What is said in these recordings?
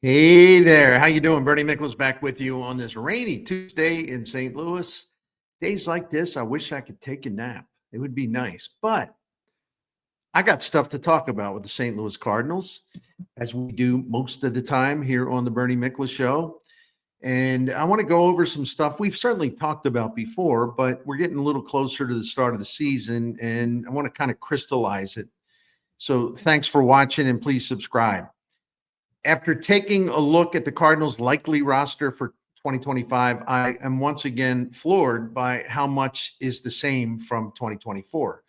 Hey there, how you doing? Bernie Miklasz back with you on this rainy Tuesday in St. Louis. Days like this, I wish I could take a nap. It would be nice, but I got stuff to talk about with the St. Louis Cardinals, as we do most of the time here on the Bernie Miklasz Show. And I want to go over some stuff we've certainly talked about before, but we're getting a little closer to the start of the season, and I want to kind of crystallize it. So thanks for watching, and please subscribe. After taking a look at the Cardinals' likely roster for 2025, I am once again floored by how much is the same from 2024.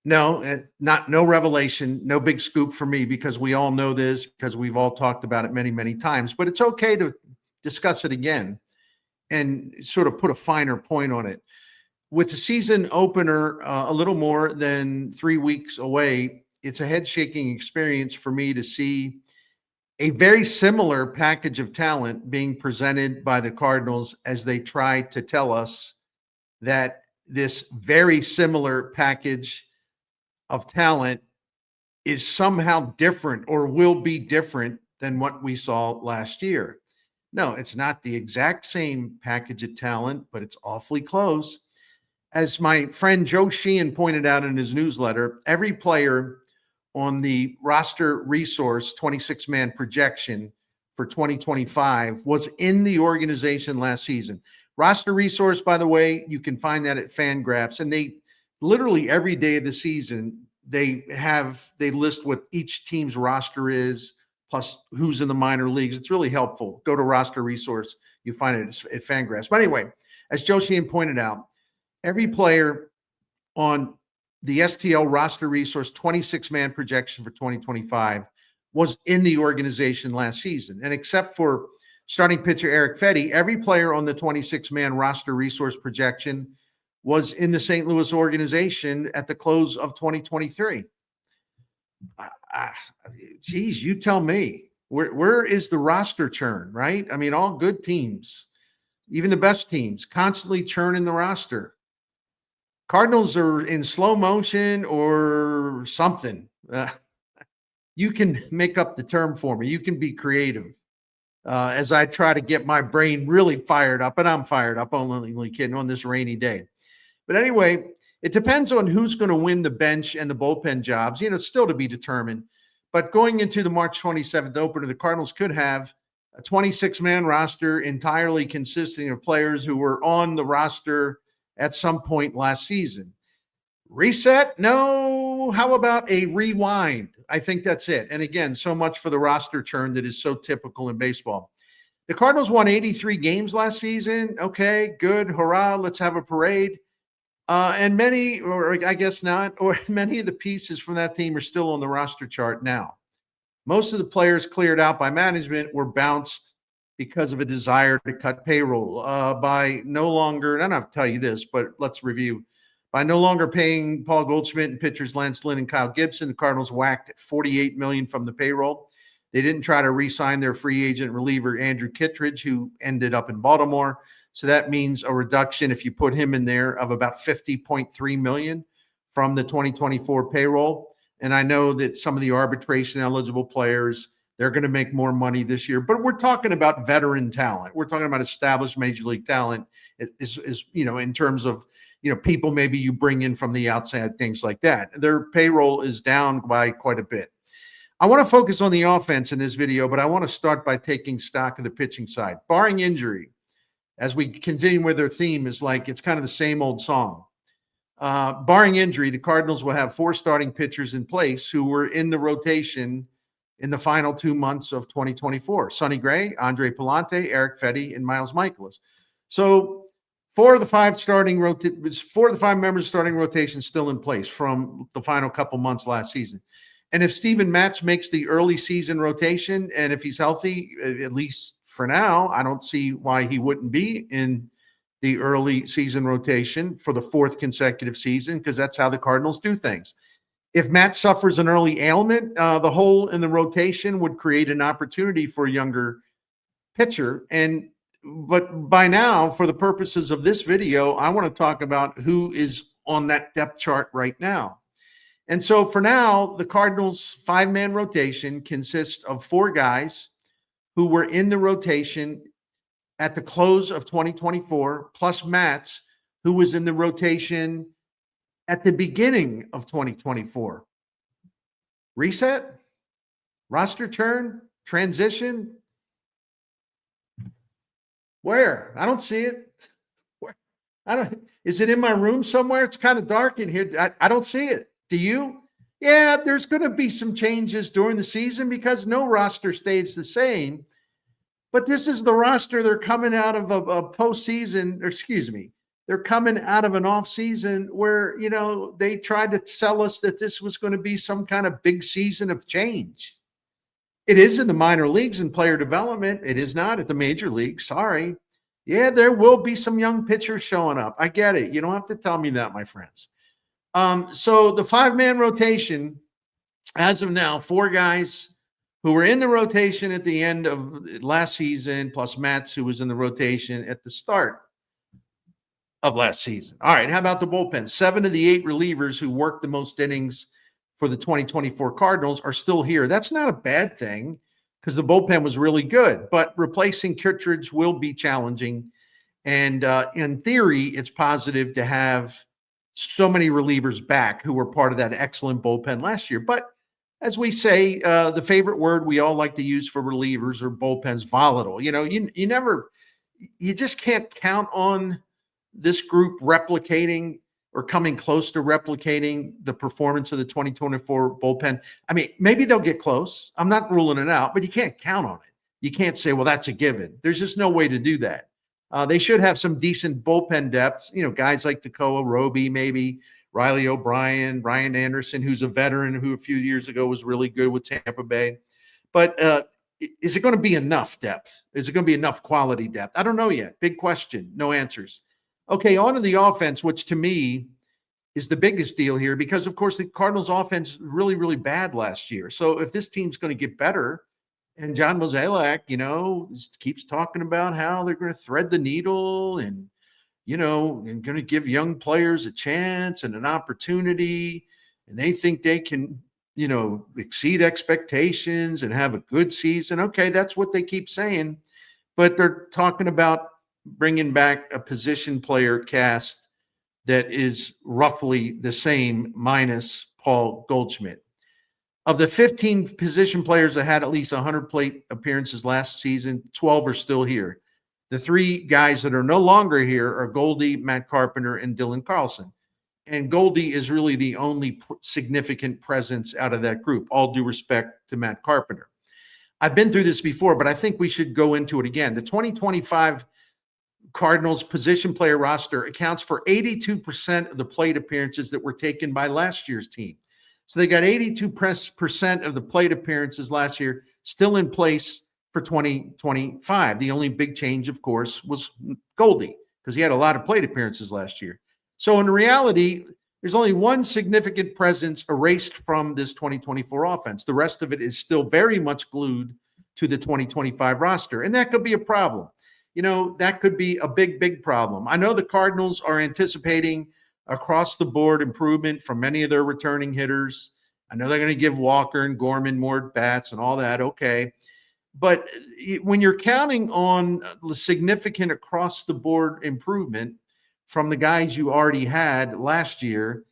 No revelation, no big scoop for me because we all know this because we've all talked about it many, many times. But it's okay to discuss it again and sort of put a finer point on it. With the season opener a little more than 3 weeks away, it's a head shaking experience for me to see a very similar package of talent being presented by the Cardinals as they try to tell us that this very similar package of talent is somehow different or will be different than what we saw last year. No, it's not the exact same package of talent, but it's awfully close. As my friend Joe Sheehan pointed out in his newsletter, every player on the roster resource 26-man projection for 2025 was in the organization last season. Roster resource, by the way, you can find that at Fangraphs, and they literally every day of the season they list what each team's roster is plus who's in the minor leagues. It's really helpful. Go to roster resource, you find it at Fangraphs. But anyway, as Joe Sheehan pointed out, every player on the STL roster resource 26-man projection for 2025 was in the organization last season. And except for starting pitcher Eric Fedde, every player on the 26-man roster resource projection was in the St. Louis organization at the close of 2023. Geez, you tell me. Where is the roster churn, right? I mean, all good teams, even the best teams, constantly churning the roster. Cardinals are in slow motion or something. You can make up the term for me. You can be creative as I try to get my brain really fired up, and I'm fired up, only kidding, on this rainy day. But anyway, it depends on who's going to win the bench and the bullpen jobs. It's still to be determined. But going into the March 27th opener, the Cardinals could have a 26-man roster entirely consisting of players who were on the roster at some point last season. Reset? No. How about a rewind? I think that's it. And again, so much for the roster churn that is so typical in baseball. The Cardinals won 83 games last season. Okay, good. Hurrah. Let's have a parade. And many, or I guess not, or many of the pieces from that team are still on the roster chart now. Most of the players cleared out by management were bounced because of a desire to cut payroll by no longer, and I don't have to tell you this, but let's review. By no longer paying Paul Goldschmidt and pitchers Lance Lynn and Kyle Gibson, the Cardinals whacked $48 million from the payroll. They didn't try to re-sign their free agent reliever Andrew Kittredge, who ended up in Baltimore. So that means a reduction, if you put him in there, of about $50.3 million from the 2024 payroll. And I know that some of the arbitration eligible players, they're going to make more money this year, but we're talking about veteran talent. We're talking about established major league talent is in terms of, people maybe you bring in from the outside, things like that. Their payroll is down by quite a bit. I want to focus on the offense in this video, but I want to start by taking stock of the pitching side. Barring injury, as we continue with their theme, is like it's kind of the same old song. Barring injury, the Cardinals will have 4 starting pitchers in place who were in the rotation in the final 2 months of 2024. Sonny Gray, Andre Pallante, Eric Fedde, and Miles Michaelis. So 4 of the 5 members starting rotation still in place from the final couple months last season. And if Steven Matz makes the early season rotation, and if he's healthy, at least for now, I don't see why he wouldn't be in the early season rotation for the 4th consecutive season, because that's how the Cardinals do things. If Matt suffers an early ailment, the hole in the rotation would create an opportunity for a younger pitcher. But by now, for the purposes of this video, I want to talk about who is on that depth chart right now. And so for now, the Cardinals' 5-man rotation consists of 4 guys who were in the rotation at the close of 2024, plus Matz, who was in the rotation at the beginning of 2024. Reset? Roster turn? Transition? Where? I don't see it. Where? I don't. Is it in my room somewhere? It's kind of dark in here. I don't see it. Do you? Yeah, there's going to be some changes during the season because no roster stays the same. But this is the roster. They're coming out of a postseason, or excuse me, they're coming out of an offseason where, they tried to sell us that this was going to be some kind of big season of change. It is in the minor leagues and player development. It is not at the major leagues. Sorry. Yeah, there will be some young pitchers showing up. I get it. You don't have to tell me that, my friends. So the 5-man rotation, as of now, 4 guys who were in the rotation at the end of last season, plus Matz, who was in the rotation at the start of last season. All right, how about the bullpen? 7 of the 8 relievers who worked the most innings for the 2024 Cardinals are still here. That's not a bad thing because the bullpen was really good, but replacing Kittredge will be challenging. And in theory, it's positive to have so many relievers back who were part of that excellent bullpen last year. But as we say, the favorite word we all like to use for relievers or bullpens, volatile. You just can't count on this group replicating or coming close to replicating the performance of the 2024 bullpen. I mean, maybe they'll get close. I'm not ruling it out, but you can't count on it. You can't say, well, that's a given. There's just no way to do that. They should have some decent bullpen depths, guys like Tekoa, Roby, maybe Riley O'Brien, Ryan Anderson, who's a veteran who a few years ago was really good with Tampa Bay. But is it going to be enough depth? Is it going to be enough quality depth? I don't know yet. Big question. No answers. Okay, on to the offense, which to me is the biggest deal here because, of course, the Cardinals' offense was really, really bad last year. So if this team's going to get better, and John Mozeliak, keeps talking about how they're going to thread the needle and going to give young players a chance and an opportunity, and they think they can, exceed expectations and have a good season. Okay, that's what they keep saying, but they're talking about bringing back a position player cast that is roughly the same minus Paul Goldschmidt. Of the 15 position players that had at least 100 plate appearances last season, 12 are still here. The 3 guys that are no longer here are Goldie, Matt Carpenter, and Dylan Carlson. And Goldie is really the only significant presence out of that group, all due respect to Matt Carpenter. I've been through this before, but I think we should go into it again. The 2025 Cardinals position player roster accounts for 82% of the plate appearances that were taken by last year's team. So they got 82% of the plate appearances last year still in place for 2025. The only big change, of course, was Goldie because he had a lot of plate appearances last year. So in reality, there's only one significant presence erased from this 2024 offense. The rest of it is still very much glued to the 2025 roster, and that could be a problem. That could be a big, big problem. I know the Cardinals are anticipating across the board improvement from many of their returning hitters. I know they're going to give Walker and Gorman more bats and all that. Okay. But when you're counting on the significant across the board improvement from the guys you already had last year,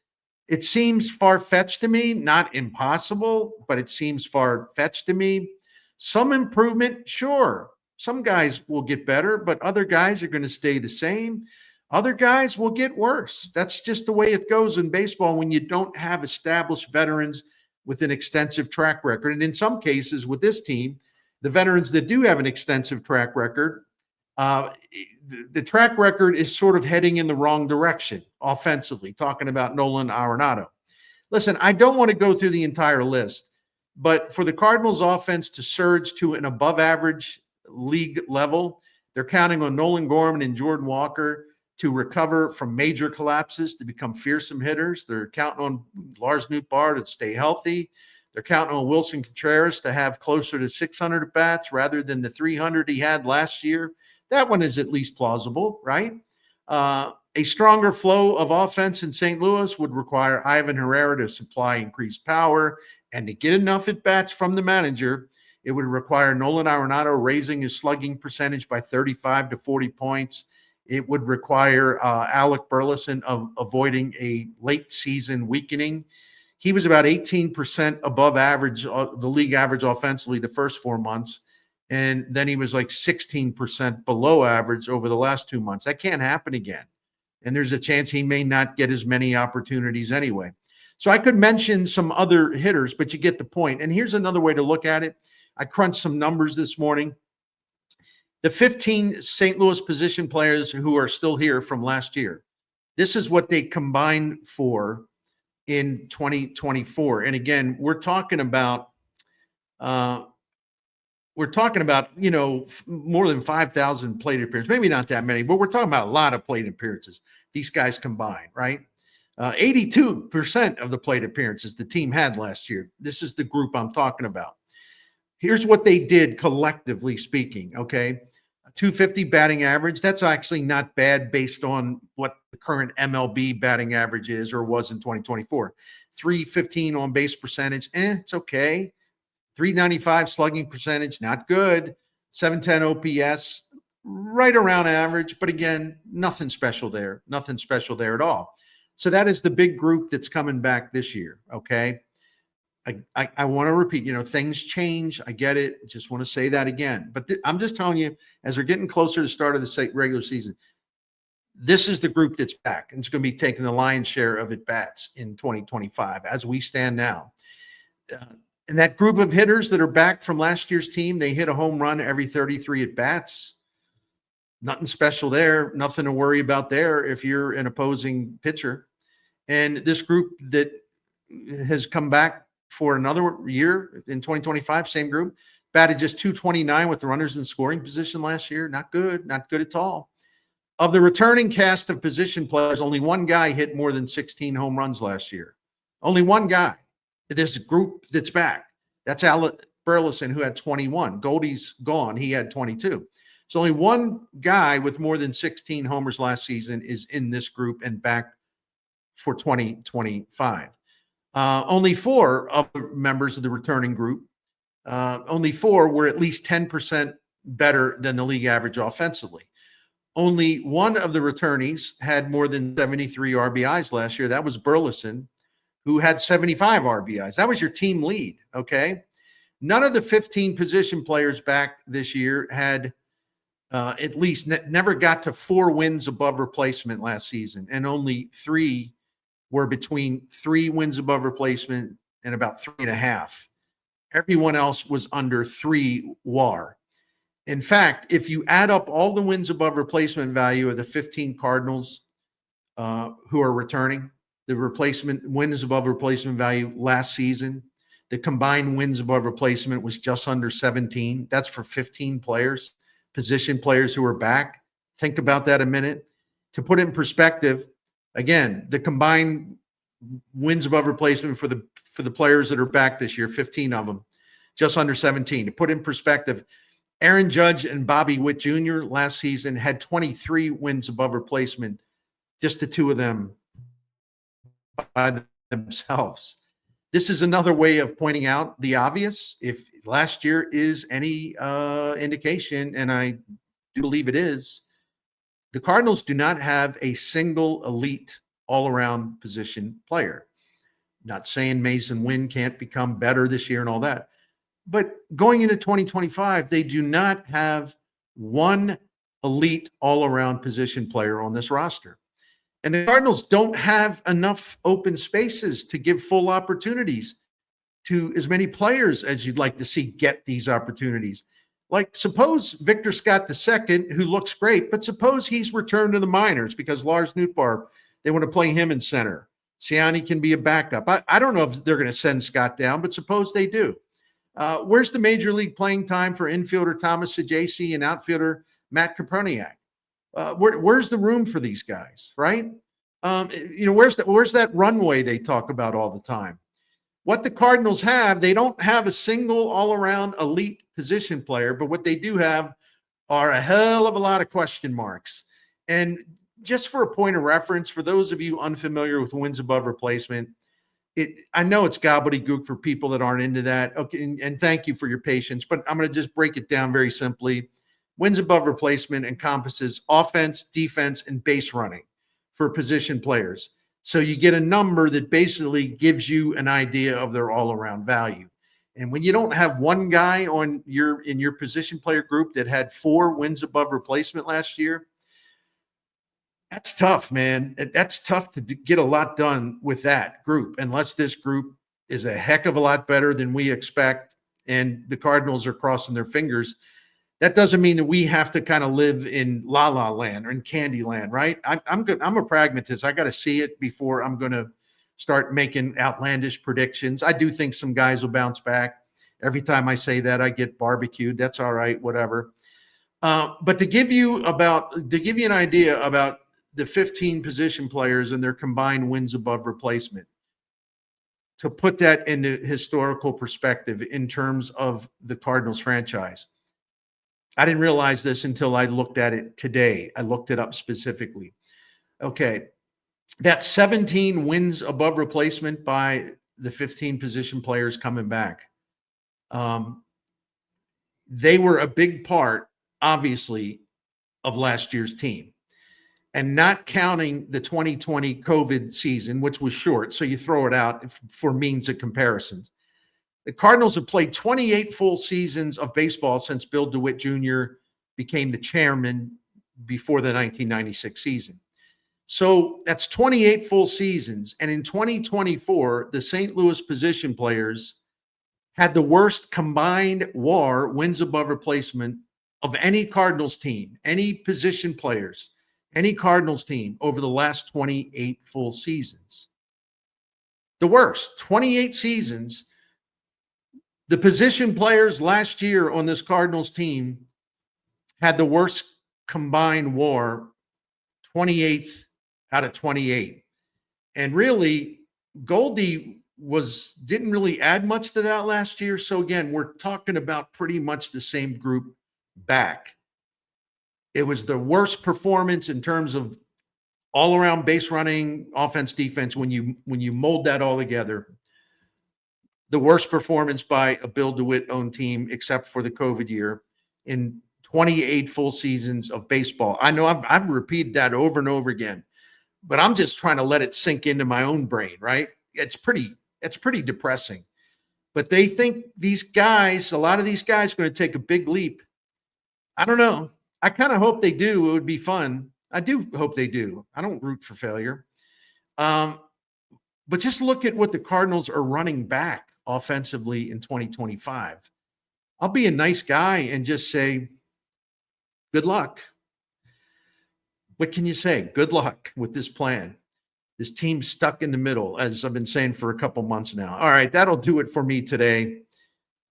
it seems far-fetched to me, not impossible, but it seems far-fetched to me. Some improvement, sure. Some guys will get better, but other guys are going to stay the same. Other guys will get worse. That's just the way it goes in baseball when you don't have established veterans with an extensive track record. And in some cases with this team, the veterans that do have an extensive track record, the track record is sort of heading in the wrong direction offensively, talking about Nolan Arenado. Listen, I don't want to go through the entire list, but for the Cardinals offense to surge to an above average league level, they're counting on Nolan Gorman and Jordan Walker to recover from major collapses, to become fearsome hitters. They're counting on Lars Nootbaar to stay healthy. They're counting on Wilson Contreras to have closer to 600 at-bats rather than the 300 he had last year. That one is at least plausible, right? A stronger flow of offense in St. Louis would require Ivan Herrera to supply increased power and to get enough at-bats from the manager. It would require Nolan Arenado raising his slugging percentage by 35 to 40 points. It would require Alec Burleson avoiding a late season weakening. He was about 18% above average, the league average offensively the first 4 months. And then he was like 16% below average over the last 2 months. That can't happen again. And there's a chance he may not get as many opportunities anyway. So I could mention some other hitters, but you get the point. And here's another way to look at it. I crunched some numbers this morning. The 15 St. Louis position players who are still here from last year, this is what they combined for in 2024. And again, we're talking about, more than 5,000 plate appearances. Maybe not that many, but we're talking about a lot of plate appearances. These guys combined, right? 82% of the plate appearances the team had last year. This is the group I'm talking about. Here's what they did collectively speaking, okay? A 250 batting average. That's actually not bad based on what the current MLB batting average is or was in 2024. 315 on base percentage. It's okay. 395 slugging percentage. Not good. 710 OPS. Right around average. But again, nothing special there. Nothing special there at all. So that is the big group that's coming back this year, okay? I want to repeat, things change. I get it. Just want to say that again. But I'm just telling you, as we're getting closer to the start of the regular season, this is the group that's back. And it's going to be taking the lion's share of at-bats in 2025 as we stand now. And that group of hitters that are back from last year's team, they hit a home run every 33 at-bats. Nothing special there. Nothing to worry about there if you're an opposing pitcher. And this group that has come back for another year in 2025, same group, batted just 229 with the runners in scoring position last year. Not good at all. Of the returning cast of position players, only one guy hit more than 16 home runs last year. Only one guy. This group that's back. That's Alec Burleson, who had 21. Goldie's gone. He had 22. So only one guy with more than 16 homers last season is in this group and back for 2025. Only 4 of the members of the returning group, only 4 were at least 10% better than the league average offensively. Only one of the returnees had more than 73 RBIs last year. That was Burleson, who had 75 RBIs. That was your team lead, okay? None of the 15 position players back this year had at least never got to 4 wins above replacement last season, and only 3 were between 3 wins above replacement and about 3.5. Everyone else was under 3 WAR. In fact, if you add up all the wins above replacement value of the 15 Cardinals who are returning, the replacement wins above replacement value last season, the combined wins above replacement was just under 17. That's for 15 players, position players who are back. Think about that a minute. To put it in perspective, again, the combined wins above replacement for the players that are back this year, 15 of them, just under 17. To put in perspective, Aaron Judge and Bobby Witt Jr. last season had 23 wins above replacement, just the 2 of them by themselves. This is another way of pointing out the obvious. If last year is any indication, and I do believe it is, the Cardinals do not have a single elite all-around position player. Not saying Mason Wynn can't become better this year and all that. But going into 2025, they do not have one elite all-around position player on this roster. And the Cardinals don't have enough open spaces to give full opportunities to as many players as you'd like to see get these opportunities. Like, suppose Victor Scott II, who looks great, but suppose he's returned to the minors because Lars Nootbaar, they want to play him in center. Siani can be a backup. I don't know if they're going to send Scott down, but suppose they do. Where's the major league playing time for infielder Thomas Sajaci and outfielder Matt Kapruniak? Where's the room for these guys, right? Where's that runway they talk about all the time? What the Cardinals have, they don't have a single all-around elite position player, but what they do have are a hell of a lot of question marks. And just for a point of reference, for those of you unfamiliar with wins above replacement, I know it's gobbledygook for people that aren't into that. Okay, and thank you for your patience, but I'm going to just break it down very simply. Wins above replacement encompasses offense, defense, and base running for position players. So you get a number that basically gives you an idea of their all-around value. And when you don't have one guy in your position player group that had 4 wins above replacement last year, that's tough, man. That's tough to get a lot done with that group, unless this group is a heck of a lot better than we expect, and the Cardinals are crossing their fingers. That doesn't mean that we have to kind of live in la la land or in candy land, right? I'm good. I'm a pragmatist. I got to see it before I'm going to start making outlandish predictions. I do think some guys will bounce back. Every time I say that, I get barbecued. That's all right, whatever. But to give you an idea about the 15 position players and their combined wins above replacement, to put that into historical perspective in terms of the Cardinals franchise. I didn't realize this until I looked at it today. I looked it up specifically. Okay. That's 17 wins above replacement by the 15 position players coming back. They were a big part, obviously, of last year's team. And not counting the 2020 COVID season, which was short, so you throw it out for means of comparisons. The Cardinals have played 28 full seasons of baseball since Bill DeWitt Jr. became the chairman before the 1996 season. So that's 28 full seasons. And in 2024, the St. Louis position players had the worst combined WAR, wins above replacement, of any Cardinals team, any position players, any Cardinals team over the last 28 full seasons. The worst, 28 seasons. The position players last year on this Cardinals team had the worst combined WAR, 28th out of 28. And really, Goldie didn't really add much to that last year. So again, we're talking about pretty much the same group back. It was the worst performance in terms of all-around base running, offense, defense, when you mold that all together. The worst performance by a Bill DeWitt-owned team, except for the COVID year, in 28 full seasons of baseball. I know I've repeated that over and over again, but I'm just trying to let it sink into my own brain, right? It's pretty depressing. But they think a lot of these guys are going to take a big leap. I don't know. I kind of hope they do. It would be fun. I do hope they do. I don't root for failure. But just look at what the Cardinals are running back offensively in 2025. I'll be a nice guy and just say, good luck. What can you say? Good luck with this plan. This team's stuck in the middle, as I've been saying for a couple months now. All right, that'll do it for me today.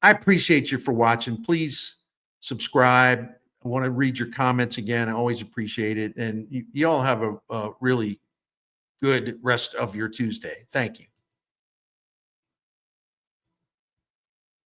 I appreciate you for watching. Please subscribe. I want to read your comments again. I always appreciate it. And you all have a really good rest of your Tuesday. Thank you.